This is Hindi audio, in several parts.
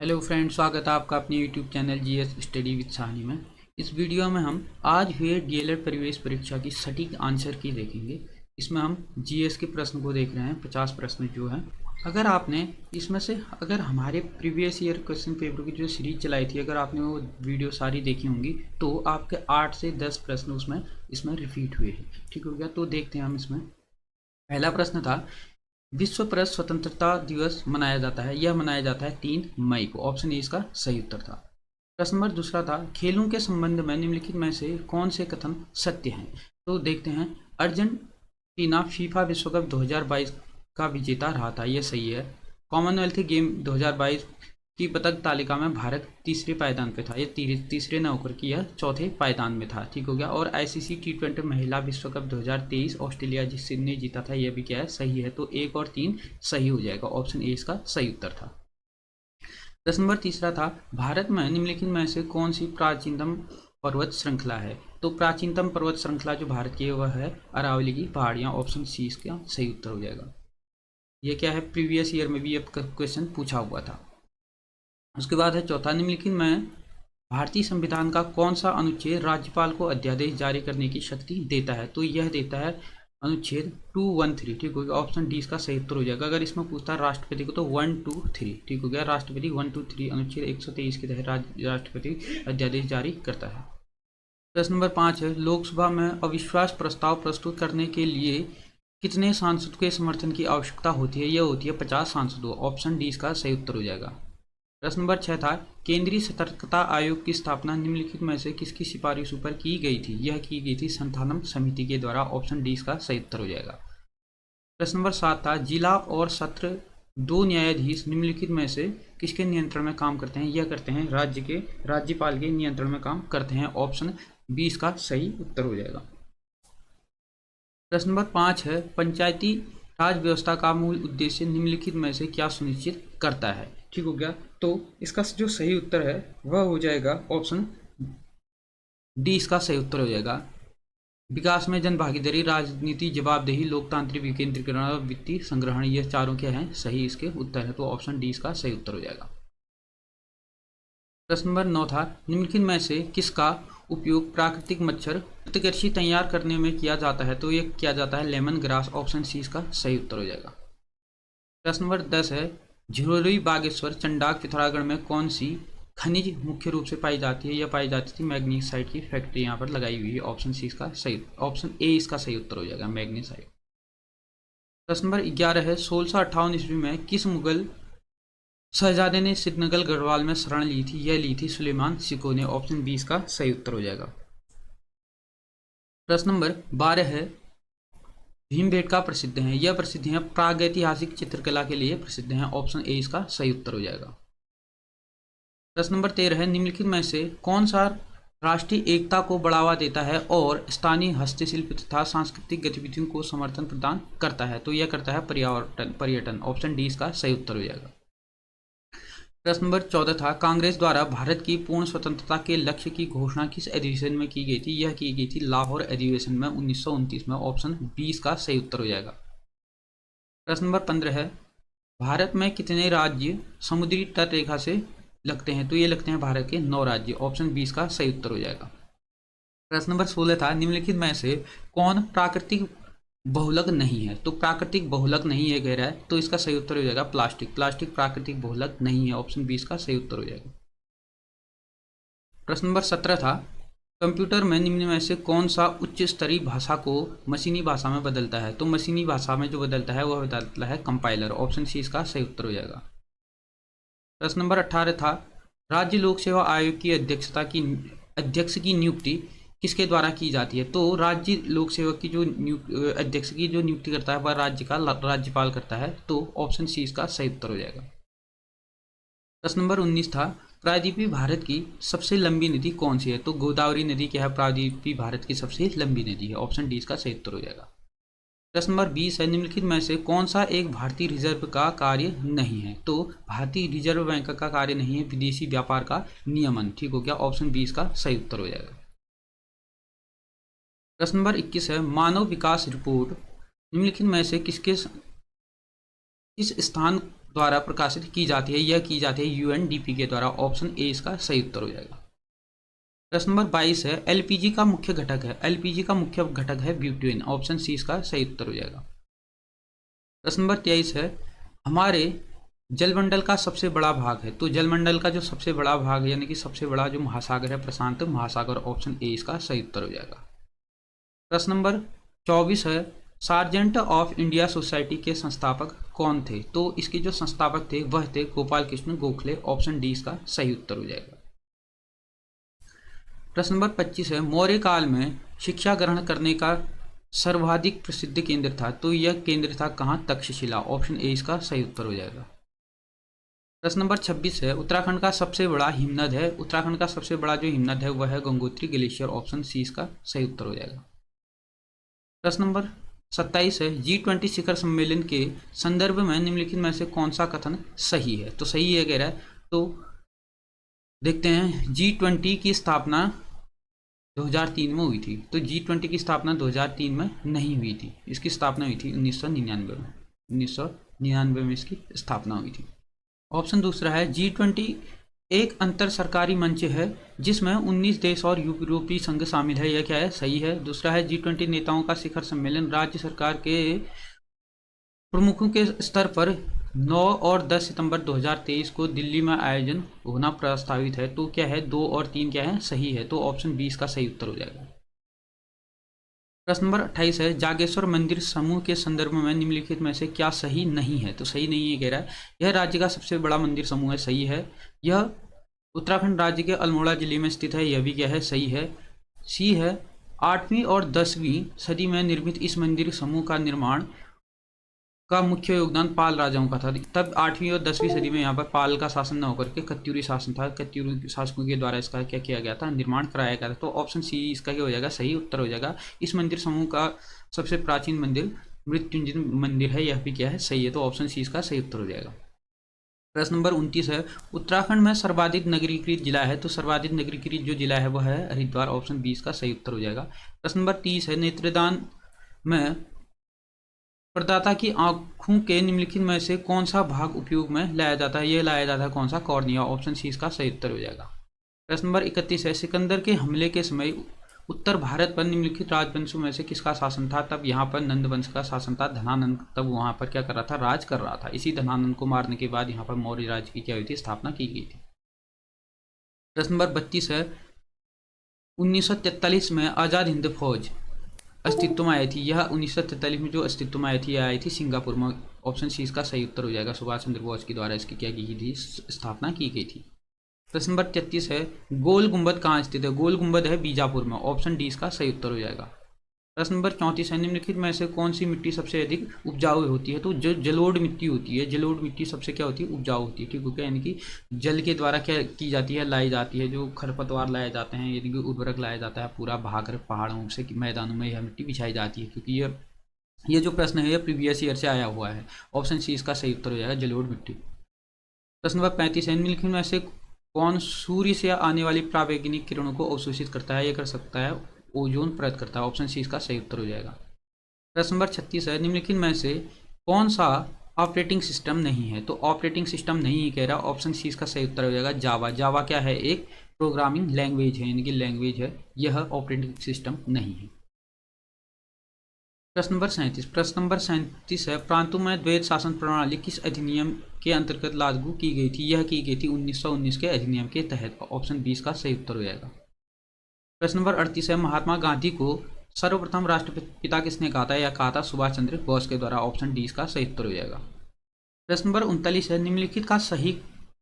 हेलो फ्रेंड्स, स्वागत है आपका अपने YouTube channel GS study with Sahni में। इस वीडियो में हम आज हुए डीएलएड प्रवेश परीक्षा की सटीक आंसर की देखेंगे। इसमें हम जीएस के प्रश्न को देख रहे हैं, 50 प्रश्न जो हैं। अगर आपने इसमें से अगर हमारे प्रीवियस ईयर क्वेश्चन पेपर की जो सीरीज चलाई थी, अगर आपने वो वीडियो सारी देखी होंगी तो आपके 8 से 10 प्रश्न इसमें रिपीट हुए हैं। ठीक हो गया, तो देखते हैं हम इसमें। पहला प्रश्न था, विश्व प्रेस स्वतंत्रता दिवस मनाया जाता है, यह मनाया जाता है 3 मई को। ऑप्शन ए इसका सही उत्तर था। प्रश्न नंबर दूसरा था, खेलों के संबंध में निम्नलिखित में से कौन से कथन सत्य हैं। तो देखते हैं, अर्जेंटीना फीफा विश्व कप 2022 का विजेता रहा था, यह सही है। कॉमनवेल्थ गेम 2022 की पदक तालिका में भारत तीसरे पायदान पे था, ये तीसरे न होकर कि यह चौथे पायदान में था। ठीक हो गया। और आईसीसी T20 महिला विश्व कप 2023 ऑस्ट्रेलिया जिसने जीता था, यह भी क्या है, सही है। तो 1 और 3 सही हो जाएगा। ऑप्शन ए इसका सही उत्तर था। प्रश्न नंबर तीसरा था, भारत में निम्नलिखित में से कौन सी प्राचीनतम पर्वत श्रृंखला है। तो प्राचीनतम पर्वत श्रृंखला जो भारत की है वह है अरावली की पहाड़ियाँ। ऑप्शन सी इसका सही उत्तर हो जाएगा। यह क्या है, प्रीवियस ईयर में भी यह क्वेश्चन पूछा हुआ था। उसके बाद है चौथा, निम्नलिखित में भारतीय संविधान का कौन सा अनुच्छेद राज्यपाल को अध्यादेश जारी करने की शक्ति देता है। तो यह देता है अनुच्छेद 213। ठीक हो गया। ऑप्शन डी इसका सही उत्तर हो जाएगा। अगर इसमें पूछता है राष्ट्रपति को तो 1, 2, 3। ठीक हो गया। राष्ट्रपति 1, 2, 3 अनुच्छेद 123 के तहत राष्ट्रपति अध्यादेश जारी करता है। प्रश्न नंबर 5 है, लोकसभा में अविश्वास प्रस्ताव प्रस्तुत करने के लिए कितने सांसदों के समर्थन की आवश्यकता होती है। यह होती है 50 सांसदों। ऑप्शन डी इसका सही उत्तर हो जाएगा। प्रश्न नंबर 6 था, केंद्रीय सतर्कता आयोग की स्थापना निम्नलिखित में से किसकी सिफारिशों पर की गई थी। यह की गई थी संथानम समिति के द्वारा। ऑप्शन डी इसका सही उत्तर हो जाएगा। प्रश्न नंबर 7 था, जिला और सत्र 2 न्यायाधीश निम्नलिखित में से किसके नियंत्रण में काम करते हैं। यह करते हैं राज्यपाल के नियंत्रण में काम करते हैं। ऑप्शन बी इसका सही उत्तर हो जाएगा। प्रश्न नंबर 5 है, पंचायती राज व्यवस्था का मूल उद्देश्य निम्नलिखित में से क्या सुनिश्चित करता है। ठीक हो गया। तो इसका जो सही उत्तर है वह हो जाएगा ऑप्शन डी इसका सही उत्तर हो जाएगा। विकास में जन भागीदारी, राजनीति, जवाबदेही, लोकतांत्रिक विकेंद्रीकरण और वित्तीय संग्रहण, ये चारों क्या हैं, सही इसके उत्तर है। तो ऑप्शन डी इसका सही उत्तर हो जाएगा। प्रश्न नंबर 9 था, निम्नलिखित में से किसका उपयोग प्राकृतिक मच्छर प्रतिकृषि तैयार करने में किया जाता है। तो ये किया जाता है लेमन ग्रास। ऑप्शन सी इसका सही उत्तर हो जाएगा। प्रश्न नंबर 10 है, झिरोली, बागेश्वर, चंडाक, पिथौरागढ़ में कौन सी खनिज मुख्य रूप से पाई जाती है। यह पाई जाती थी मैग्नीसाइट की फैक्ट्री यहाँ पर लगाई हुई है। ऑप्शन सी इसका सही, ऑप्शन ए इसका सही उत्तर हो जाएगा, मैग्नीसाइट। प्रश्न नंबर 11 है, 1658 ईस्वी में किस मुगल शहजादे ने श्रीनगर गढ़वाल में शरण ली थी। यह ली थी सुलेमान सिको ने। ऑप्शन बी इसका सही उत्तर हो जाएगा। प्रश्न नंबर 12 है, भीमबेटका प्रसिद्ध है। यह प्रसिद्ध है प्रागैतिहासिक चित्रकला के लिए प्रसिद्ध है। ऑप्शन ए इसका सही उत्तर हो जाएगा। प्रश्न नंबर 13 है, निम्नलिखित में से कौन सा राष्ट्रीय एकता को बढ़ावा देता है और स्थानीय हस्तशिल्प तथा सांस्कृतिक गतिविधियों को समर्थन प्रदान करता है। तो यह करता है पर्यटन। ऑप्शन डी इसका सही उत्तर हो जाएगा। प्रश्न नंबर 14 था, कांग्रेस द्वारा भारत की पूर्ण स्वतंत्रता के लक्ष्य की घोषणा किस अधिवेशन में की गई थी। यह की गई थी लाहौर अधिवेशन में 1929 में। ऑप्शन बी इसका सही उत्तर हो जाएगा। प्रश्न नंबर 15 है, भारत में कितने राज्य समुद्री तट रेखा से लगते हैं। तो ये लगते हैं भारत के 9 राज्य। ऑप्शन बी इसका सही उत्तर हो जाएगा। प्रश्न नंबर 16 था, निम्नलिखित में से कौन प्राकृतिक बहुलक नहीं है। तो प्राकृतिक बहुलक नहीं है कह रहा है, तो इसका सही उत्तर हो जाएगा प्लास्टिक। प्लास्टिक प्राकृतिक बहुलक नहीं है। ऑप्शन बी इसका सही उत्तर हो जाएगा। प्रश्न नंबर 17 था, कंप्यूटर में निम्न में से कौन सा उच्च स्तरीय भाषा को मशीनी भाषा में बदलता है। तो मशीनी भाषा में जो बदलता है वह बदलता है कंपाइलर। ऑप्शन सी इसका सही उत्तर हो जाएगा। प्रश्न नंबर 18 था, राज्य लोक सेवा आयोग की अध्यक्ष की नियुक्ति किसके द्वारा की जाती है। तो राज्य लोक सेवक की जो अध्यक्ष की जो नियुक्ति करता है वह राज्य का राज्यपाल करता है। तो ऑप्शन सी इसका सही उत्तर हो जाएगा। प्रश्न नंबर 19 था, प्रायद्वीपीय भारत की सबसे लंबी नदी कौन सी है। तो गोदावरी नदी क्या है, प्रायद्वीपीय भारत की सबसे लंबी नदी है। ऑप्शन डी इसका सही उत्तर हो जाएगा। प्रश्न नंबर 20 है, निम्नलिखित में से कौन सा एक भारतीय रिजर्व का कार्य नहीं है। तो भारतीय रिजर्व बैंक का कार्य नहीं है विदेशी व्यापार का नियमन। ठीक हो गया। ऑप्शन बी इसका सही उत्तर हो जाएगा। प्रश्न नंबर 21 है, मानव विकास रिपोर्ट निम्नलिखित में से किस स्थान द्वारा प्रकाशित की जाती है? यह की जाती है यूएनडीपी के द्वारा। ऑप्शन ए इसका सही उत्तर हो जाएगा। प्रश्न नंबर 22 है, एलपीजी का मुख्य घटक है। एलपीजी का मुख्य घटक है ब्यूटेन। ऑप्शन सी इसका सही उत्तर हो जाएगा। प्रश्न नंबर 23 है, हमारे जलमंडल का सबसे बड़ा भाग है। तो जलमंडल का जो सबसे बड़ा भाग यानी कि सबसे बड़ा जो महासागर है, प्रशांत महासागर। ऑप्शन ए इसका सही उत्तर हो जाएगा। प्रश्न नंबर 24 है, सार्जेंट ऑफ इंडिया सोसाइटी के संस्थापक कौन थे? तो इसके जो संस्थापक थे वह थे गोपाल कृष्ण गोखले। ऑप्शन डी इसका सही उत्तर हो जाएगा। प्रश्न नंबर 25 है, मौर्य काल में शिक्षा ग्रहण करने का सर्वाधिक प्रसिद्ध केंद्र था। तो यह केंद्र था कहाँ? तक्षशिला। ऑप्शन ए इसका सही उत्तर हो जाएगा। प्रश्न नंबर 26 है, उत्तराखंड का सबसे बड़ा हिमनद है। उत्तराखंड का सबसे बड़ा जो हिमनद है वह है गंगोत्री ग्लेशियर। ऑप्शन सी इसका सही उत्तर हो जाएगा। प्रश्न नंबर 27 है, G20 शिखर सम्मेलन के संदर्भ में निम्नलिखित में से कौन सा कथन सही है? तो सही है कह रहा है। तो देखते हैं, G20 की स्थापना 2003 में हुई थी। तो G20 की स्थापना 2003 में नहीं हुई थी, इसकी स्थापना हुई थी 1999 में। 1999 में इसकी स्थापना हुई थी। ऑप्शन दूसरा है, G20 एक अंतर सरकारी मंच है जिसमें 19 देश और यूरोपीय संघ शामिल है। यह क्या है? सही है। दूसरा है, G20 नेताओं का शिखर सम्मेलन राज्य सरकार के प्रमुखों के स्तर पर 9 और 10 सितंबर 2023 को दिल्ली में आयोजन होना प्रस्तावित है। तो क्या है? 2 और 3 क्या है? सही है। तो ऑप्शन 20 का सही उत्तर हो जाएगा। प्रश्न नंबर 28 है, जागेश्वर मंदिर समूह के संदर्भ में निम्नलिखित में से क्या सही नहीं है? तो सही नहीं है कह रहा है। यह राज्य का सबसे बड़ा मंदिर समूह है। सही है। यह उत्तराखंड राज्य के अल्मोड़ा जिले में स्थित है। यह भी क्या है? सही है। सी है, 8वीं और 10वीं सदी में निर्मित इस मंदिर समूह का निर्माण का मुख्य योगदान पाल राजाओं का था। तब 8वीं और 10वीं सदी में यहाँ पर पाल का शासन न होकर के कत्यूरी शासन था। कत्यूरी शासकों के द्वारा इसका क्या किया गया था? निर्माण कराया गया था। तो ऑप्शन सी इसका क्या हो जाएगा? सही उत्तर हो जाएगा। इस मंदिर समूह का सबसे प्राचीन मंदिर मृत्युंजय मंदिर है। यह भी क्या है? सही है। तो ऑप्शन सी इसका सही उत्तर हो जाएगा। प्रश्न नंबर 29 है, उत्तराखंड में सर्वाधिक नगरीकृत जिला है। तो सर्वाधिक नगरीकृत जो जिला है वह है हरिद्वार। ऑप्शन 20 का सही उत्तर हो जाएगा। प्रश्न नंबर 30 है, नेत्रदान में प्रदाता की आंखों के निम्नलिखित में से कौन सा भाग उपयोग में लाया जाता है? यह लाया जाता है कौन सा? कॉर्निया। ऑप्शन सी इसका सही उत्तर हो जाएगा। प्रश्न नंबर 31 है, सिकंदर के हमले के समय उत्तर भारत पर निम्नलिखित राजवंशों में से किसका शासन था? तब यहाँ पर नंद वंश का शासन था। धनानंद तब वहाँ पर क्या कर रहा था? राज कर रहा था। इसी धनानंद को मारने के बाद यहाँ पर मौर्य राज्य की क्या हुई थी? स्थापना की गई थी। प्रश्न नंबर 32 है, 1943 में आज़ाद हिंद फौज अस्तित्व में आई थी। यह 1943 में जो अस्तित्व में आई थी, यह आई थी सिंगापुर में। ऑप्शन सी इसका सही उत्तर हो जाएगा। सुभाष चंद्र बोस के द्वारा इसकी क्या की थी? स्थापना की गई थी। प्रश्न नंबर 33 है, गोल गुंबद कहाँ स्थित है? गोल गुंबद है बीजापुर में। ऑप्शन डी इसका सही उत्तर हो जाएगा। प्रश्न नंबर 34 है, निम्नलिखित में से कौन सी मिट्टी सबसे अधिक उपजाऊ होती है? तो जो जलोढ़ मिट्टी होती है, जलोढ़ मिट्टी सबसे क्या होती है? उपजाऊ होती है। ठीक है, यानी कि जल के द्वारा क्या की जाती है? लाई जाती है। जो खरपतवार लाए जाते हैं, यानी कि उर्वरक लाया जाता है, पूरा भागर पहाड़ों से मैदानों में यह मिट्टी बिछाई जाती है। क्योंकि ये जो प्रश्न है ये प्रीवियस ईयर से आया हुआ है। ऑप्शन सी इसका सही उत्तर हो जाएगा, जलोढ़ मिट्टी। प्रश्न नंबर 35 है, निम्नलिखित में से कौन सूर्य से आने वाली परावैंगनिक किरणों को अवशोषित करता है? यह कर सकता है ओजोन परत करता है। ऑप्शन सी इसका सही उत्तर हो जाएगा। प्रश्न नंबर 36 है, निम्नलिखित में से कौन सा ऑपरेटिंग सिस्टम नहीं है? तो ऑपरेटिंग सिस्टम नहीं कह रहा। ऑप्शन सी इसका सही उत्तर हो जाएगा, जावा। जावा क्या है? एक प्रोग्रामिंग लैंग्वेज है, यानी कि लैंग्वेज है। यह ऑपरेटिंग सिस्टम नहीं है। प्रश्न नंबर 37। प्रश्न नंबर 37 है, प्रांतों में द्वैत शासन प्रणाली किस अधिनियम के अंतर्गत लागू की गई थी? यह की गई थी 1919 के अधिनियम के तहत। ऑप्शन 20 का सही उत्तर हो जाएगा। प्रश्न नंबर 38 है, महात्मा गांधी को सर्वप्रथम राष्ट्रपिता किसने कहा था? यह कहा था सुभाष चंद्र बोस के द्वारा। ऑप्शन डी का सही उत्तर हो जाएगा। प्रश्न नंबर 39 है, निम्नलिखित का सही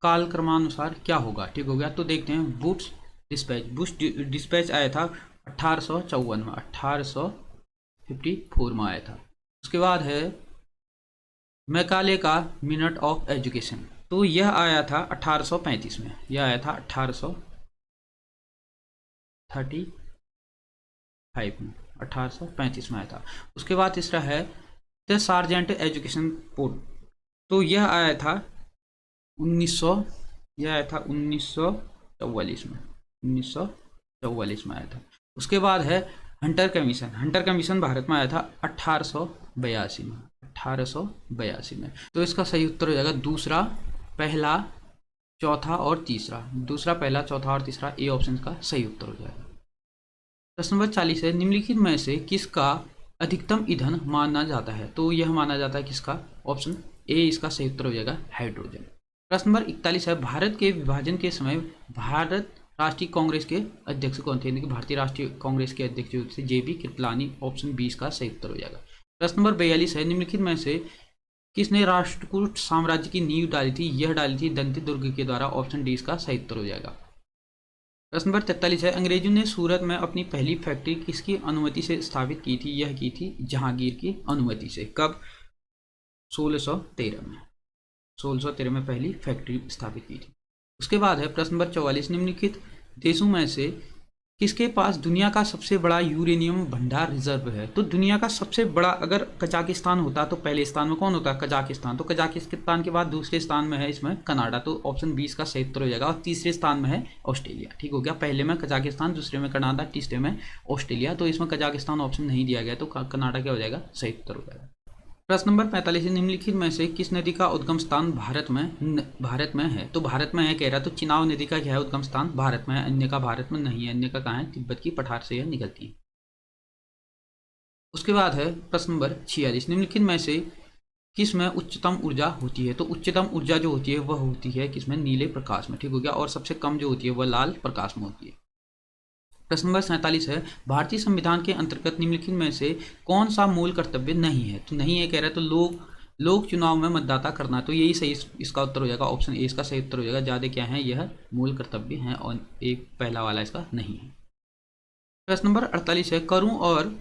कालक्रमानुसार क्या होगा? ठीक हो गया। तो देखते हैं, बुश डिस्पैच। बुश डिस्पैच आया था 1854 में, 1854 में आया था। उसके बाद है मैकाले का मिनट ऑफ एजुकेशन। तो यह आया था 1835 में। यह आया था 1835 में आया था। उसके बाद तीसरा है द सार्जेंट एजुकेशन पोर्ट। तो यह आया था 1944 में। 1944 में आया था। उसके बाद है Hunter commission. Hunter commission Bharat में आया था 1892 1882 में, 1882 में। तो इसका सही उत्तर हो जाएगा दूसरा, पहला, चौथा और तीसरा। दूसरा, पहला, चौथा और तीसरा, ए ऑप्शन का सही उत्तर हो जाएगा। प्रश्न नंबर 40 है, निम्नलिखित में से किसका अधिकतम ईंधन माना जाता है? तो यह माना जाता है किसका? ऑप्शन ए इसका सही उत्तर हो जाएगा, हाइड्रोजन। प्रश्न नंबर 41 है, भारत के विभाजन के समय भारत राष्ट्रीय कांग्रेस के अध्यक्ष कौन थे? भारतीय राष्ट्रीय कांग्रेस के अध्यक्ष जो थे JB कृपलानी। ऑप्शन 20 का सही उत्तर हो जाएगा। प्रश्न नंबर 42 है, निम्नलिखित में से किसने राष्ट्रकूट साम्राज्य की नींव डाली थी? यह डाली थी दंती दुर्ग के द्वारा। ऑप्शन डी इसका सही उत्तर हो जाएगा। प्रश्न नंबर 43 है, अंग्रेजों ने सूरत में अपनी पहली फैक्ट्री किसकी अनुमति से स्थापित की थी? यह की थी जहांगीर की अनुमति से। कब? 1613 में। 1613 में पहली फैक्ट्री स्थापित की थी। उसके बाद है प्रश्न नंबर 44, निम्नलिखित देशों में से किसके पास दुनिया का सबसे बड़ा यूरेनियम भंडार रिजर्व है? तो दुनिया का सबसे बड़ा अगर कजाकिस्तान होता तो पहले स्थान में कौन होता? कजाकिस्तान। तो कजाकिस्तान के बाद दूसरे स्थान में है इसमें कनाडा। तो ऑप्शन 20 का सही उत्तर हो जाएगा। और तीसरे स्थान में है ऑस्ट्रेलिया। ठीक हो गया, पहले में कजाकिस्तान, दूसरे में कनाडा, तीसरे में ऑस्ट्रेलिया। तो इसमें कजाकिस्तान ऑप्शन नहीं दिया गया, तो कनाडा क्या हो जाएगा? सही उत्तर हो जाएगा। प्रश्न नंबर 45, निम्नलिखित में से किस नदी का उद्गम स्थान भारत में है? तो भारत में है कह रहा, तो चिनाब नदी का क्या है उद्गम स्थान? भारत में है। अन्य का भारत में नहीं है। अन्य का कहाँ है? तिब्बत की पठार से यह निकलती है। उसके बाद है प्रश्न नंबर 46, निम्नलिखित में से किस में उच्चतम ऊर्जा होती है? तो उच्चतम ऊर्जा जो होती है वह होती है किसमें? नीले प्रकाश में। ठीक हो गया। और सबसे कम जो होती है वह लाल प्रकाश में होती है। प्रश्न नंबर 47 है, भारतीय संविधान के अंतर्गत निम्नलिखित में से कौन सा मूल कर्तव्य नहीं है? तो नहीं है कह रहा है, तो लोक चुनाव में मतदाता करना। तो यही सही इसका उत्तर हो जाएगा। ऑप्शन ए इसका सही उत्तर हो जाएगा। ज़्यादा क्या है? यह मूल कर्तव्य है और एक पहला वाला इसका नहीं है। प्रश्न नंबर 48 है, करों और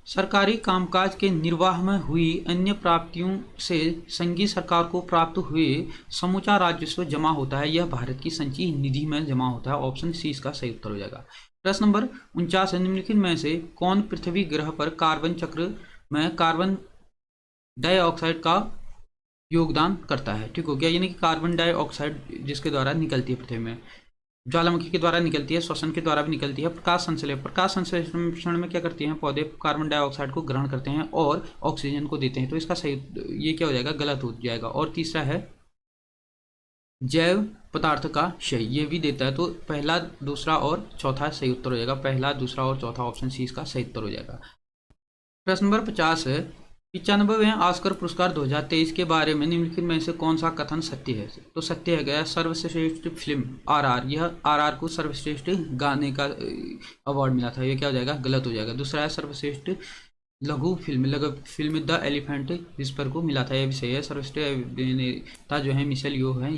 सरकारी कामकाज के निर्वाह में हुई अन्य प्राप्तियों से संघीय सरकार को प्राप्त हुए समूचा राजस्व जमा होता है। यह भारत की संचयी निधि में जमा होता है। ऑप्शन सी इसका सही उत्तर हो जाएगा। प्रश्न नंबर 49 है, निम्नलिखित में से कौन पृथ्वी ग्रह पर कार्बन चक्र में कार्बन डाइऑक्साइड का योगदान करता है? ठीक हो गया, यानी कि कार्बन डाइऑक्साइड जिसके द्वारा निकलती है पृथ्वी में, ज्वालामुखी के द्वारा निकलती है, श्वसन के द्वारा भी निकलती है। प्रकाश संश्लेषण में क्या करती हैं? पौधे कार्बन डाइऑक्साइड को ग्रहण करते हैं और ऑक्सीजन को देते हैं। तो इसका सही ये क्या हो जाएगा? गलत हो जाएगा। और तीसरा है जैव पदार्थ का क्षय, ये भी देता है। तो पहला, दूसरा और चौथा सही उत्तर हो जाएगा। पहला, दूसरा और चौथा, ऑप्शन सी इसका सही उत्तर हो जाएगा। प्रश्न नंबर 50 है, 95वें ऑस्कर पुरस्कार 2023 के बारे में निम्नलिखित में से कौन सा कथन सत्य है? तो सत्य है गया सर्वश्रेष्ठ फिल्म RR, यह RR को सर्वश्रेष्ठ गाने का अवार्ड मिला था। ये क्या हो जाएगा? गलत हो जाएगा। दूसरा है सर्वश्रेष्ठ लघु फिल्म द एलिफेंट विस्पर को मिला था। यह भी सही है। सर्वश्रेष्ठ अभिनेता जो है मिशेल यो है।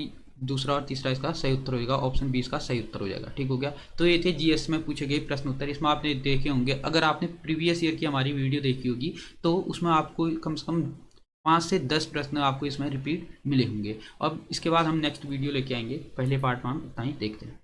दूसरा और तीसरा इसका सही उत्तर होगा। ऑप्शन 20 का सही उत्तर हो जाएगा। ठीक हो गया। तो ये थे GS में पूछे गए प्रश्न उत्तर। इसमें आपने देखे होंगे, अगर आपने प्रीवियस ईयर की हमारी वीडियो देखी होगी तो उसमें आपको कम से कम 5 से 10 प्रश्न आपको इसमें रिपीट मिले होंगे। अब इसके बाद हम नेक्स्ट वीडियो लेके आएंगे। पहले पार्ट में हम उतना ही देखते हैं।